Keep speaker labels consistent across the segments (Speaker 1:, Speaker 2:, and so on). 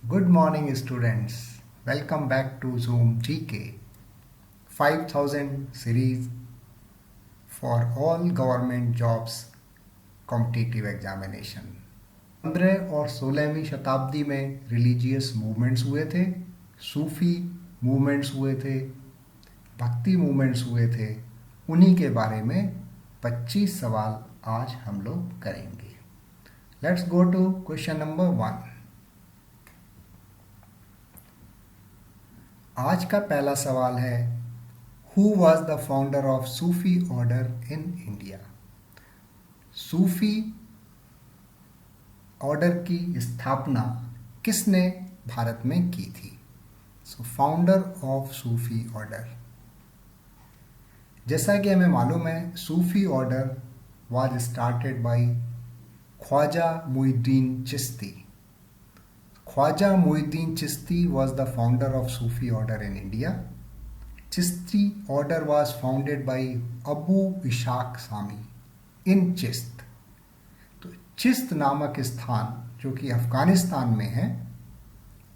Speaker 1: Good morning, students. Welcome back to Zoom GK 5000 series for all government jobs competitive examination. 15 और 16वीं शताब्दी में religious movements हुए थे, सूफी movements हुए थे, भक्ति मूवमेंट्स हुए थे। उन्हीं के बारे में 25 सवाल आज हम लोग करेंगे। Let's go to question number 1। आज का पहला सवाल है, who was the founder of Sufi order in India? Sufi order की स्थापना किसने भारत में की थी? So founder of Sufi order, जैसा कि हमें मालूम है, Sufi order was started by Khwaja Muinuddin Chishti. Khwaja Muinuddin Chishti was the founder of Sufi order in India. Chishti order was founded by Abu Ishaq Sami in Chist. तो चिस्त नामक स्थान जो कि अफगानिस्तान में है,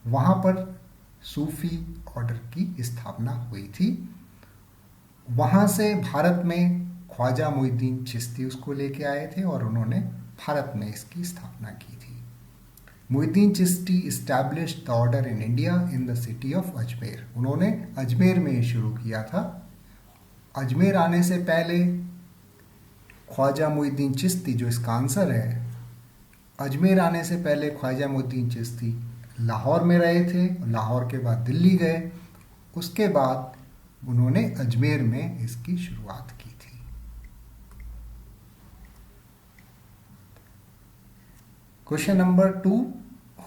Speaker 1: वहाँ पर सूफी ऑर्डर की स्थापना हुई थी. वहाँ से भारत में ख्वाजा मुइनुद्दीन चिश्ती उसको लेके आए थे और उन्होंने भारत में इसकी स्थापना की थी. Muinuddin Chishti established the order in India in the city of Ajmer. उन्होंने अजमेर में शुरू किया था. अजमेर आने से पहले ख्वाजा मुइनुद्दीन चिश्ती, जो इसका आंसर है, अजमेर आने से पहले ख्वाजा मुइनुद्दीन चिश्ती लाहौर में रहे थे. लाहौर के बाद दिल्ली गए. उसके बाद उन्होंने अजमेर में इसकी शुरुआत की थी. Question number 2,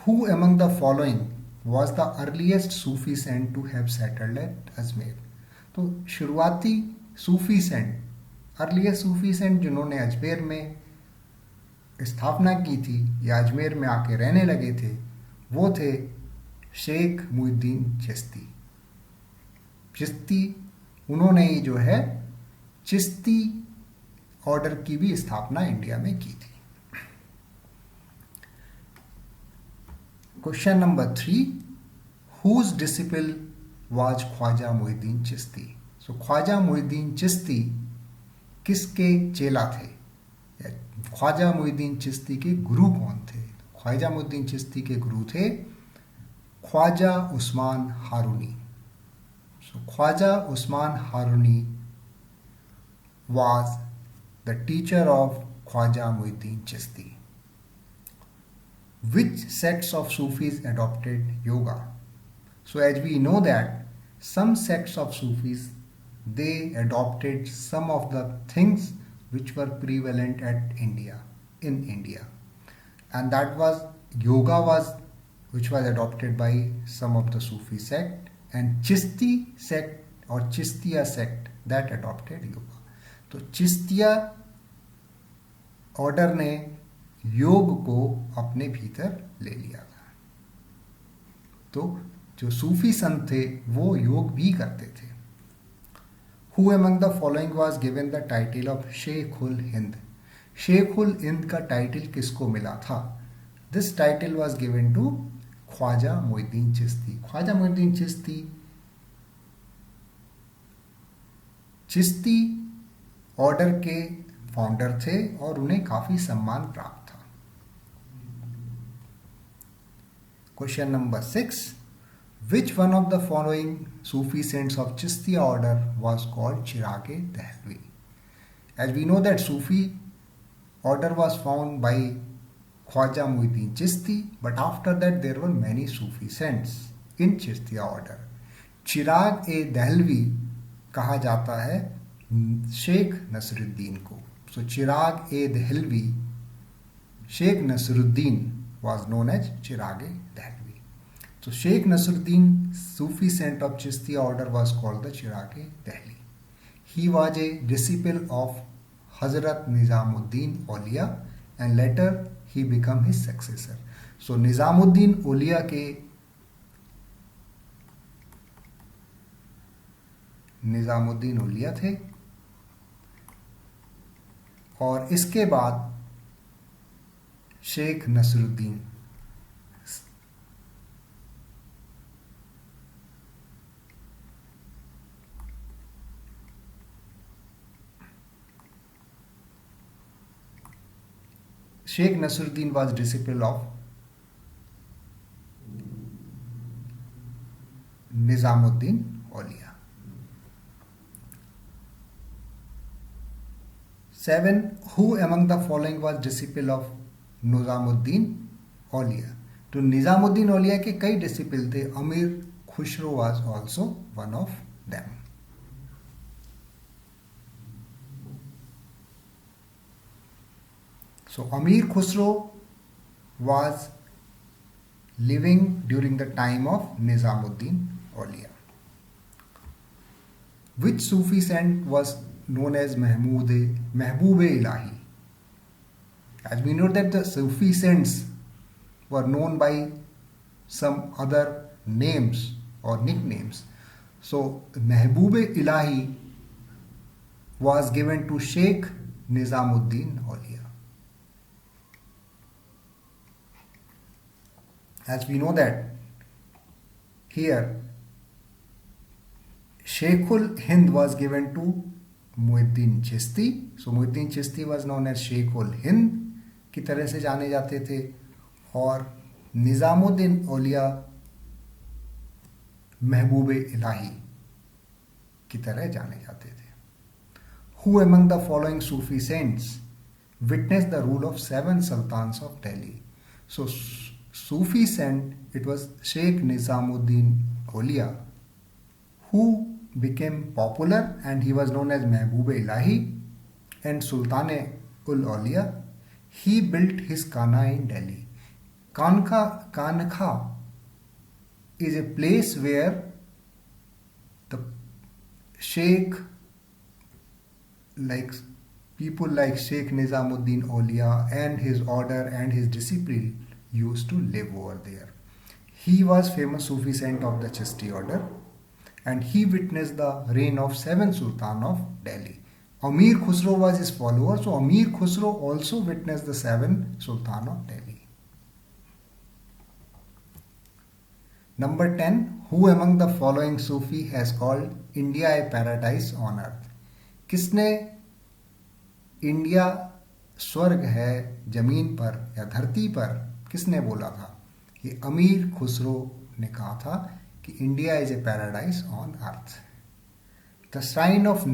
Speaker 1: who among the following was the earliest Sufi saint to have settled at Ajmer? तो शुरुआती Sufi saint, earliest Sufi saint जिन्होंने अजमेर में स्थापना की थी या अजमेर में आके रहने लगे थे, वो थे शेख मुइनुद्दीन चिश्ती. चिश्ती, उन्होंने ही जो है चिश्ती ऑर्डर की भी स्थापना इंडिया में की थी. Question number 3, whose disciple was Khwaja Muinuddin Chishti? सो ख्वाजा मुइनुद्दीन चिश्ती किसके चेला थे? ख्वाजा मुइनुद्दीन चिश्ती के गुरु कौन थे? ख्वाजा मुइनुद्दीन चिश्ती के गुरु थे ख्वाजा उस्मान हारूनी. सो Khwaja Usman Harooni was the teacher of Khwaja Muinuddin Chishti. Which sects of Sufis adopted yoga? So as we know that some sects of Sufis, they adopted some of the things which were prevalent in India, and that was yoga which was adopted by some of the Sufi sect, and Chishti sect or Chishtiya sect that adopted yoga. तो Chishtiya order ने योग को अपने भीतर ले लिया था. तो जो सूफी संत थे वो योग भी करते थे. Who among the following was given the title of शेखुल हिंद? शेखुल हिंद का टाइटल किसको मिला था? This title was given to Khwaja Muinuddin Chishti. Khwaja Muinuddin Chishti Chishti order के फाउंडर थे और उन्हें काफी सम्मान प्राप्त था. Question number 6, which one of the following Sufi saints of Chishtiya order was called Chirag-e-Dehlvi? As we know that Sufi order was found by Khwaja Muinuddin Chishti, but after that there were many Sufi saints in Chishtiya order. Chirag-e-Dehlvi कहा जाता है शेख नसरुद्दीन को. So Chirag-e-Dehlvi, Sheikh Nasruddin was known as Chirag-e-Dehlvi. So Sheikh Nasruddin, Sufi saint of Chishtiya order, was called the Chirag-e-Dehlvi. He was a disciple of Hazrat Nizamuddin Auliya and later he became his successor. So Nizamuddin Auliya के निजामुद्दीन औलिया थे और इसके बाद Sheikh Nasruddin Sheikh Nasruddin was disciple of Nizamuddin Aulia. 7. Who among the following was disciple of Nizamuddin Aulia? तो निजामुद्दीन औलिया के कई disciple थे. अमीर Khusro was also one of them. So Amir Khusro was living during the time of Nizamuddin Aulia. Which Sufi saint was known as Mehboob-e-Ilahi? As we know that the Sufi saints were known by some other names or nicknames. So Mehboob-e-Ilahi was given to Sheikh Nizamuddin Aulia. As we know that here Sheikhul Hind was given to Muhyiddin Chishti. So Muhyiddin Chishti was known as Sheikhul Hind की तरह से जाने जाते थे, और निजामुद्दीन औलिया महबूबे इलाही की तरह जाने जाते थे. Who among the following Sufi saints witnessed the rule of 7 sultans of Delhi? So Sufi saint, it was Sheikh Nizamuddin Aulia, who became popular and he was known as Mehboob-e Ilahi and Sultan-ul-Aulia. He built his Khana in Delhi. Kanha is a place where the Sheikh, like people like Sheikh Nizamuddin Aulia and his order and his disciple used to live over there. He was famous Sufi saint of the Chishti order, and he witnessed the reign of 7 Sultan of Delhi. Amir Khusro was his follower, so Amir Khusro also witnessed the 7 Sultan of Delhi. Number 10. Who among the following Sufi has called India a paradise on earth? किसने India स्वर्ग है जमीन पर या धरती पर किसने बोला था? ये अमीर खुसरो ने कहा था कि India is a paradise on earth. The shrine of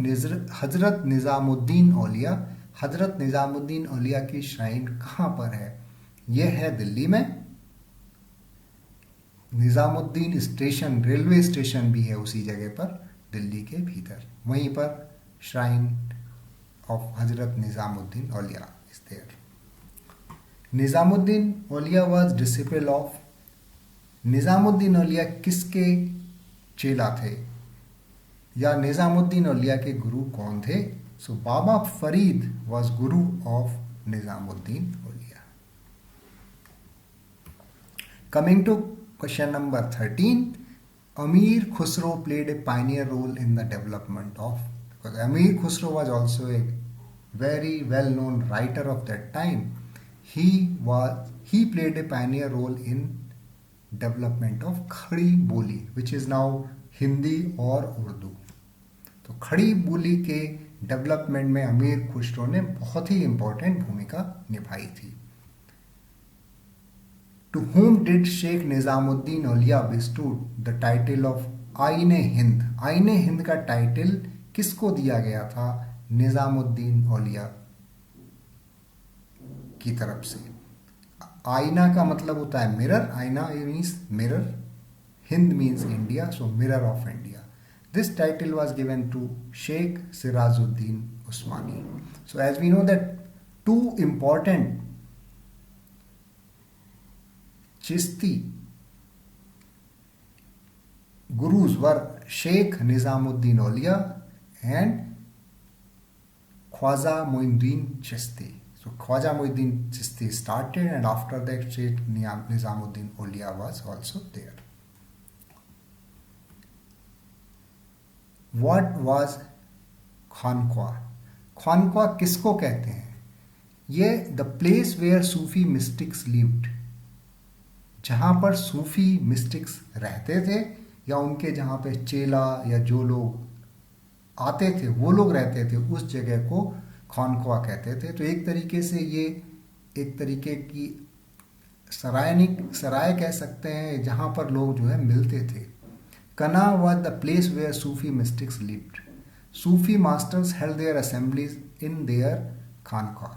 Speaker 1: Hazrat Nizamuddin औलिया. हजरत निजामुद्दीन औलिया की श्राइन कहाँ पर है? यह है दिल्ली में. निजामुद्दीन स्टेशन, रेलवे स्टेशन भी है उसी जगह पर, दिल्ली के भीतर. वहीं पर shrine of Hazrat Nizamuddin Auliya is there. Nizamuddin Auliya was disciple of. Nizamuddin Auliya किसके चेला थे या निजामुद्दीन औलिया के गुरु कौन थे? So Baba Farid was guru of Nizamuddin Auliya. Coming to question number 13. Amir Khusro played a pioneer role in the development of, because Amir Khusro was also a very well known writer of that time. He played a pioneer role in development of खड़ी बोली, which is now Hindi और उर्दू. तो खड़ी बोली के development में अमीर खुसरो ने बहुत ही इंपॉर्टेंट भूमिका निभाई थी. To whom did Sheikh Nizamuddin Aulia bestow the title of आईने हिंद? आईने हिंद का टाइटल किसको दिया गया था? निजामुद्दीन औलिया की तरफ से. आईना का मतलब होता है मिरर. आईना means mirror. Hind means India, so mirror of India. This title was given to Sheikh Sirajuddin Usmani. So as we know that two important Chishti gurus were Sheikh Nizamuddin Aulia and Khwaja Muhyiddin Chishti. So Khwaja Muhyiddin Chishti started, and after that Sheikh Nizamuddin Aulia was also there. What was Khanqah? Khanqah किसको कहते हैं? ये the place where Sufi mystics lived. जहाँ पर सूफी mystics रहते थे या उनके जहाँ पे चेला या जो लोग आते थे वो लोग रहते थे, उस जगह को खानख्वा कहते थे. तो एक तरीके से ये एक तरीके की सराय कह सकते हैं, जहाँ पर लोग जो है मिलते थे। कना was the place where Sufi mystics lived. Sufi masters held their assemblies in their खानका।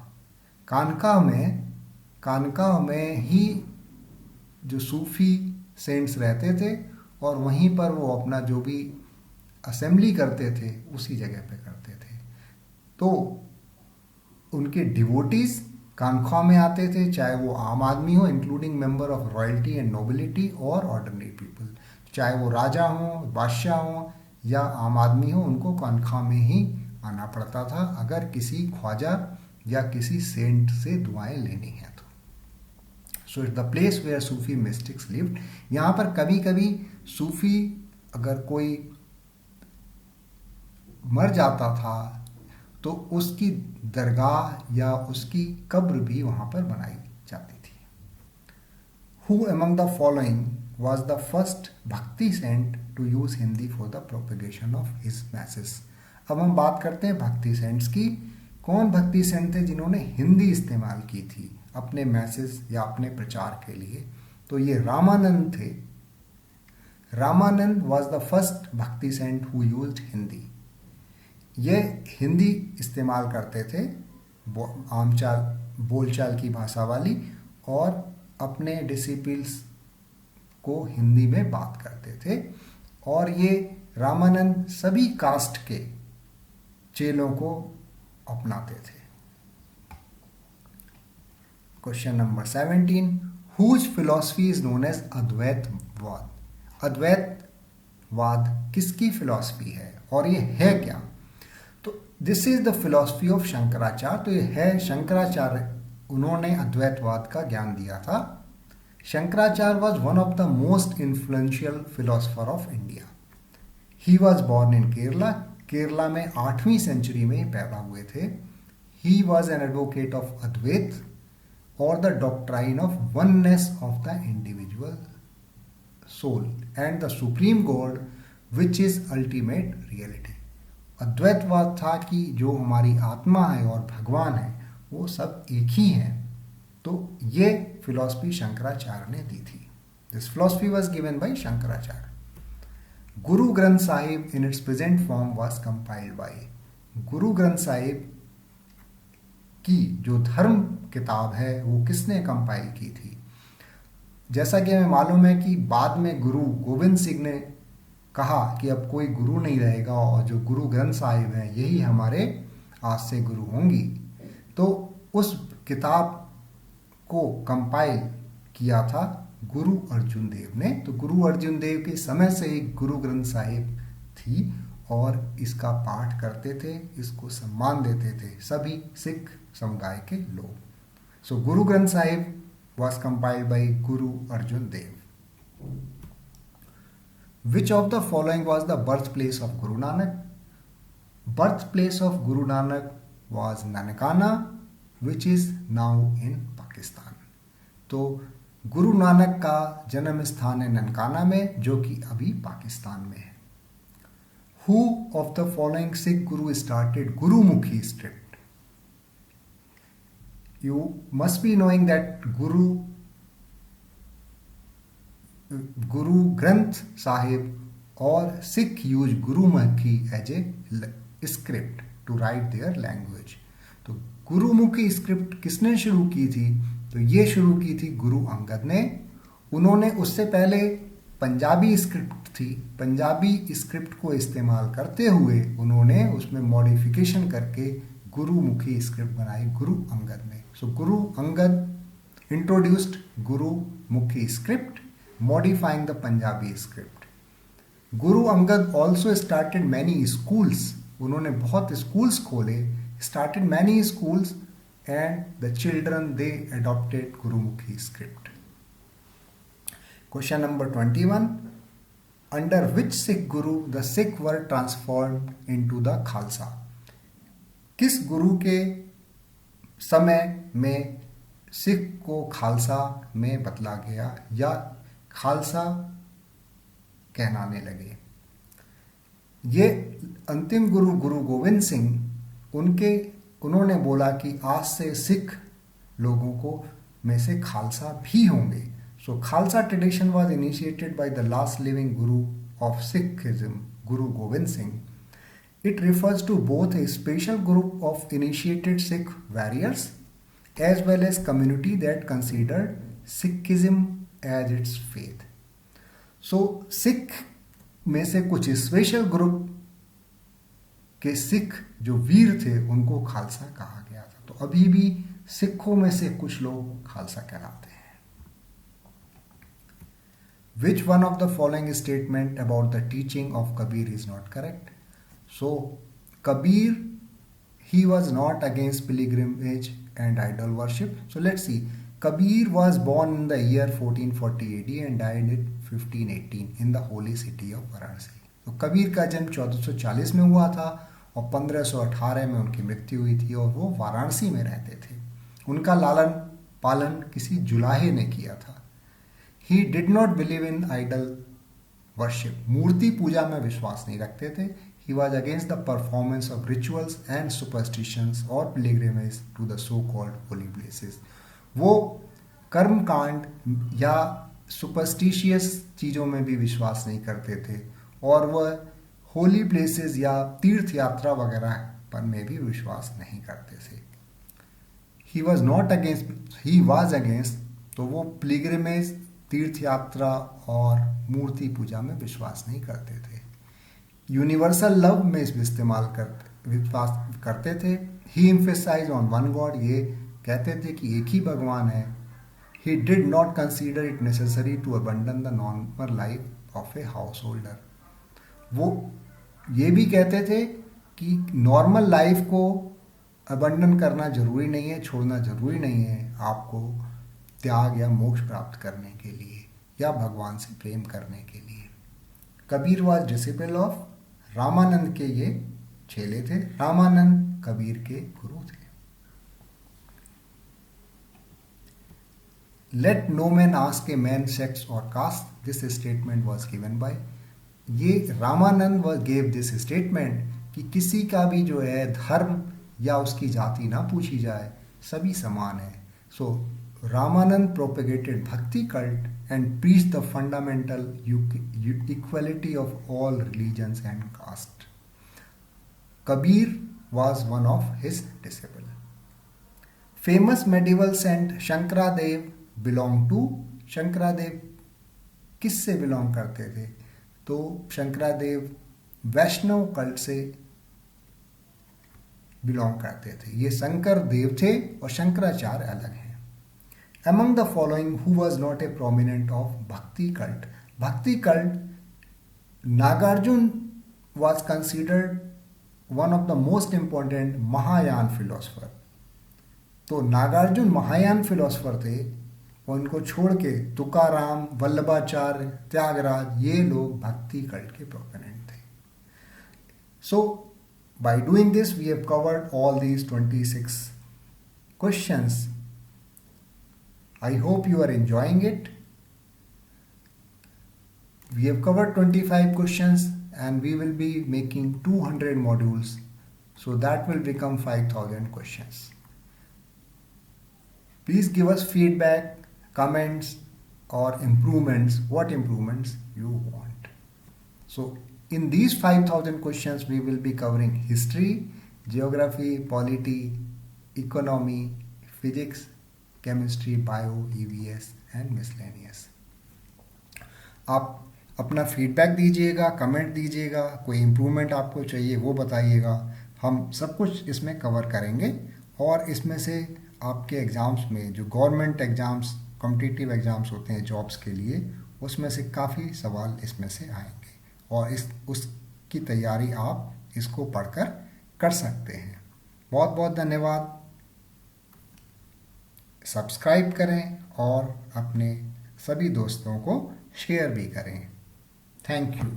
Speaker 1: खानका में ही जो सूफी सेंट्स रहते थे और वहीं पर वो अपना जो भी असेंबली करते थे उसी जगह पे करते थे। तो उनके डिवोटीज खानख्वा में आते थे, चाहे वो आम आदमी हो including member of royalty and nobility और ऑर्डिनरी पीपल, चाहे वो राजा हो, बादशाह हो या आम आदमी हो, उनको खानख्वा में ही आना पड़ता था अगर किसी ख्वाजा या किसी सेंट से दुआएं लेनी है तो। So it's the place where Sufi mystics lived. यहाँ पर कभी कभी सूफी अगर कोई मर जाता था तो उसकी दरगाह या उसकी कब्र भी वहाँ पर बनाई जाती थी। Who among the following was the first bhakti saint to use Hindi for the propagation of his masses? अब हम बात करते हैं भक्ति सेंट्स की। कौन भक्ति सेंट थे जिन्होंने हिंदी इस्तेमाल की थी अपने मैसेज या अपने प्रचार के लिए? तो ये रामानंद थे। Ramanand was the first bhakti Saint who used Hindi. ये हिंदी इस्तेमाल करते थे, बोलचाल की भाषा वाली, और अपने डिसिपल्स को हिंदी में बात करते थे। और ये रामानंद सभी कास्ट के चेलों को अपनाते थे। Question number 17, whose philosophy is known as Advaitavada? Advaitavada किसकी फिलॉसफी है और ये है क्या? तो this is the philosophy of Shankaracharya. तो ये है शंकराचार्य, उन्होंने अद्वैतवाद का ज्ञान दिया था। Shankaracharya was one of the most influential philosopher of India. He was born in Kerala. Kerala में 8वीं सेंचुरी में ही पैदा हुए थे। He was an advocate of Advaita और the doctrine of oneness of the individual soul and the supreme God which is ultimate reality. Advaitavada था कि जो हमारी आत्मा है और भगवान है वो सब एक ही हैं। तो ये फिलॉसफी शंकराचार्य ने दी थी। This philosophy was given bye Shankaracharya. Guru Granth Sahib in its present form was compiled bye. Guru Granth Sahib की जो धर्म किताब है वो किसने कंपाइल की थी? जैसा कि हमें मालूम है कि बाद में गुरु गोविंद सिंह ने कहा कि अब कोई गुरु नहीं रहेगा और जो गुरु ग्रंथ साहिब हैं यही हमारे आज से गुरु होंगी। तो उस किताब को कंपाइल किया था गुरु अर्जुन देव ने। तो गुरु अर्जुन देव के समय से ही गुरु ग्रंथ साहिब थी और इसका पाठ करते थे, इसको सम्मान देते थे सभी सिख समुदाय के लोग। सो Guru Granth Sahib was compiled by Guru Arjun Dev. Which of the following was the birthplace of Guru Nanak? Birthplace of Guru Nanak was Nankana, which is now in Pakistan. तो गुरु नानक का जन्म स्थान है ननकाना में, जो कि अभी पाकिस्तान में है। Who of the following Sikh Guru started Gurumukhi script? You must be knowing that Guru Granth Sahib or Sikh use Gurumukhi as a script to write their language. तो गुरुमुखी स्क्रिप्ट किसने शुरू की थी? तो ये शुरू की थी गुरु अंगद ने। उन्होंने उससे पहले पंजाबी स्क्रिप्ट थी, पंजाबी स्क्रिप्ट को इस्तेमाल करते हुए उन्होंने उसमें मॉडिफिकेशन करके गुरुमुखी स्क्रिप्ट बनाई गुरु अंगद ने। So Guru Angad introduced Gurmukhi script, modifying the Punjabi script. Guru Angad also started many schools. उन्होंने बहुत स्कूल्स खोले, started many schools, and the children they adopted Gurmukhi script. Question number 21, under which Sikh Guru the Sikh were transformed into the Khalsa? किस गुरु के समय में सिख को खालसा में बदला गया या खालसा कहलाने लगे? ये अंतिम गुरु गुरु गोविंद सिंह, उन्होंने बोला कि आज से सिख लोगों को में से खालसा भी होंगे. So Khalsa tradition was initiated by the last living Guru of Sikhism, Guru Gobind Singh. It refers to both a special group of initiated Sikh warriors as well as community that considered Sikhism as its faith. So Sikh में से कुछ special group के सिख जो वीर थे उनको खालसा कहा गया था. तो अभी भी सिखों में से कुछ लोग खालसा कहलाते हैं. Which one of the following statement about the teaching of Kabir is not correct? So, Kabir, he was not against pilgrimage and idol worship. So, let's see. Kabir was born in the year 1440 AD and died in 1518 in the holy city of Varanasi. तो कबीर का जन्म 1440 में हुआ था और 1518 में उनकी मृत्यु हुई थी और वो वाराणसी में रहते थे. उनका लालन पालन किसी जुलाहे ने किया था. He did not believe in idol worship. मूर्ति पूजा में विश्वास नहीं रखते थे. He was against the performance of rituals and superstitions or pilgrimage to the so-called holy places. वो कर्म कांड या सुपरस्टिशियस चीज़ों में भी विश्वास नहीं करते थे और वह होली प्लेसेस या तीर्थ यात्रा वगैरह पर में भी विश्वास नहीं करते थे. He was not against, he was against, तो वो पिलग्रिमेज तीर्थ यात्रा और मूर्ति पूजा में विश्वास नहीं करते थे. यूनिवर्सल लव में इस इस्तेमाल विश्वास करते थे. He emphasise on one god, ये कहते थे कि एक ही भगवान है. He did not consider it necessary to abandon the normal life of a householder. वो ये भी कहते थे कि नॉर्मल लाइफ को अबंडन करना जरूरी नहीं है, छोड़ना जरूरी नहीं है आपको त्याग या मोक्ष प्राप्त करने के लिए या भगवान से प्रेम करने के लिए. Kabir was disciple of Ramanand के ये चेले थे. रामानंद कबीर के गुरु थे. Let no man ask a man sex और caste, this statement was given by, ये रामानंद गेव दिस स्टेटमेंट कि किसी का भी जो है धर्म या उसकी जाति ना पूछी जाए, सभी समान है. सो Ramanand propagated bhakti cult and preached the fundamental equality of all religions and caste. Kabir was one of his disciples. Famous medieval saint Shankaradev belonged to, Shankaradev किससे बिलोंग करते थे? तो शंकरादेव वैष्णव कल्ट से बिलोंग करते थे. ये शंकर देव थे और शंकराचार्य अलग हैं. Among the following, who was not a prominent of Bhakti cult? Bhakti cult, Nagarjuna was considered one of the most important Mahayana philosopher. तो नागार्जुन महायान फिलोसफर थे और उनको छोड़ के तुकाराम, वल्लभाचार्य, त्यागराज, ये लोग भक्ति कल्ट के प्रोपोनेंट थे. So by doing this we have covered all these 26 questions. I hope you are enjoying it. We have covered 25 questions and we will be making 200 modules. So that will become 5,000 questions. Please give us feedback, comments or improvements, what improvements you want. So in these 5,000 questions we will be covering history, geography, polity, economy, physics, chemistry, bio, EVS and miscellaneous. आप अपना feedback दीजिएगा, comment दीजिएगा, कोई improvement आपको चाहिए वो बताइएगा. हम सब कुछ इसमें कवर करेंगे और इसमें से आपके एग्ज़ाम्स में जो गवर्नमेंट एग्ज़ाम्स, कॉम्पिटिटिव एग्ज़ाम्स होते हैं जॉब्स के लिए, उसमें से काफ़ी सवाल इसमें से आएंगे और उसकी तैयारी आप इसको पढ़कर कर सकते हैं. बहुत बहुत धन्यवाद. सब्सक्राइब करें और अपने सभी दोस्तों को शेयर भी करें. Thank you.